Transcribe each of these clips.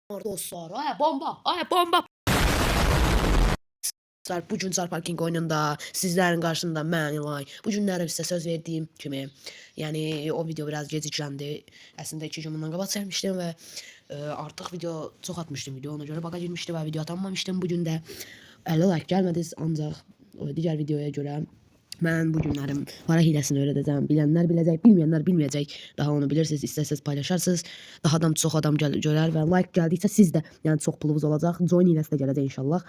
Dostlar, ay bomba, ay bomba. Bu gün Car Parking oyununda sizlerin qarşısında mən İlay. Bu günləri sizə söz verdiyim kimi, yəni o video biraz gecikləndi. Əslində 2 gün bundan qabaq çəkmişdim və artıq video çox atmışdım video. Ona görə baqa girmişdi və video atanmamışdım. Bu gün də 50 like gəlmədiniz ancaq digər videoya görə mən bu günlərim para hiləsini öyrədəcəm. Bilənlər biləcək, bilməyənlər bilməyəcək. Daha onu bilirsiniz, istəsəz paylaşarsınız. Daha çox adam görər və like gəldikcə siz də, yəni çox pulunuz olacaq. Join hiləsi də gələcək inşallah.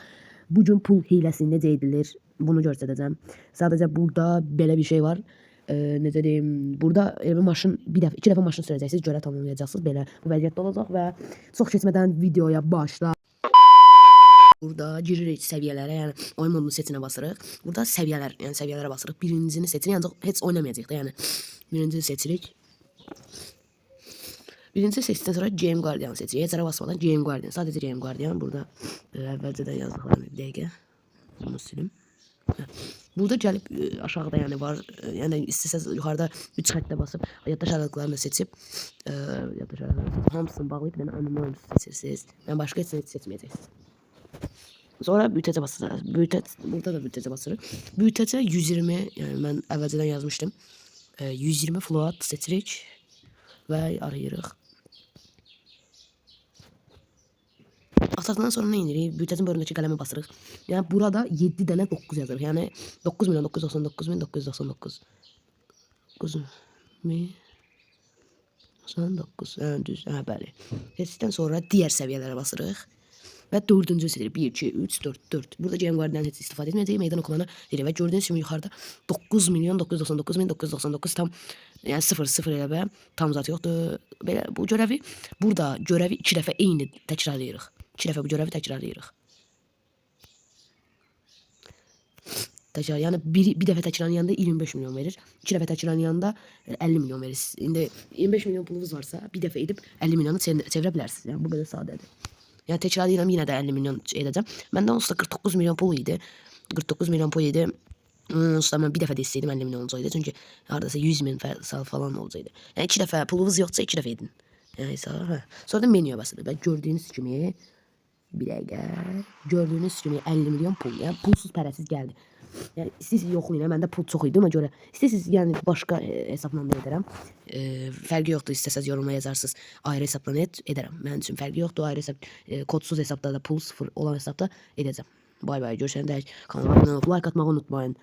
Bu gün pul hiləsi necə edilir, bunu göstərəcəm. Sadəcə burada belə bir şey var. Necə deyim, burada maşın iki dəfə maşın sürəcəksiniz, görə tamamlayacaqsınız. Belə bu vəziyyətdə olacaq və çox keçmədən videoya başla. Burada giririk səviyyələrə, yəni oyun modunu seçinə basırıq. Burada səviyyələr, yəni səviyyələrə basırıq. Birincini seçirik, ancaq heç oynamayacağıq da, yəni. Birincini seçirik. Birincisi seçtikdən sonra Game Guardian seçirik. Heç ara basmadan Game Guardian, sadəcə Game Guardian. Burada əvvəlcədən yazdıqlarını bir dəqiqə. Bunu silim. Burada gəlib aşağıda yəni var. Yəni istəsəz yuxarıda 3 xəttə basıb yaddaş aralıqlarını seçib hamısını bağlayıb bir dənə anonimum seçirsiniz. Yəni başqa heç nə seçməyəcəksiniz. Sonra büyütəcə basırıq. Burada da büyütəcə basırıq. Büyütəcə 120, yəni mən əvvəlcədən yazmışdım. 120 float seçirik və arayırıq. Atdıqdan sonra nə edirik? Büyütəcin bölümündəki qələmə basırıq. Yəni burada 7 dənə 9 yazırıq. Yəni 9.999.999. 9.99. Düz, bəli. Seçdikdən sonra digər səviyyələrə basırıq. Və 4-cü seçirik. 1, 2, 3, 4, 4. Burada Game Guardian'dan heç istifadə etməyəcəyik. Meydan oxumanı deyirik və gördüyünüz kimi yuxarıda 9.999.999 tam, yəni 0 elə və tam zat yoxdur. Belə bu görəvi, burada görəvi 2 dəfə eyni təkrarlayırıq. 2 dəfə bu görəvi təkrarlayırıq. Yəni bir dəfə təkrarlayanda 25 milyon verir. 2 dəfə təkrarlayanda 50 milyon verir. İndi 25 milyon pulunuz varsa bir dəfə edib 50 milyonu çevirə bilərsiniz. Yəni bu qədər sadədir. Yəni təkrarlayıram, yenə də 50 milyon edəcəm. Məndə onsuz da 49 milyon pul idi. 49 milyon pul idi. Onsuz da mən bir dəfə də istəyirdim 50 milyon olacaqdı. Çünki haradasa 100 min falan olacaqdı. Yəni 2 dəfə pulunuz yoxsa 2 dəfə edin. Yəni sonra da menyuya basılır və gördüyünüz kimi bir dəqiqə, gördüyünüz kimi 50 milyon pul. Yəni pulsuz pərəsiz gəldi. Yəni istəyirsiniz yoxlayın, məndə pul çox idi, ona görə istəyirsiniz yəni başqa hesabla da edərəm. Fərqi yoxdur, istəsəz yorumla yazarsınız, ayrı hesabla edərəm. Mənim üçün fərqi yoxdur, ayrı hesab, kodsuz hesabda da pul 0 olan hesabda edəcəm. Bay bay, görüşəndə kanalıma abunə olub like atmağı unutmayın.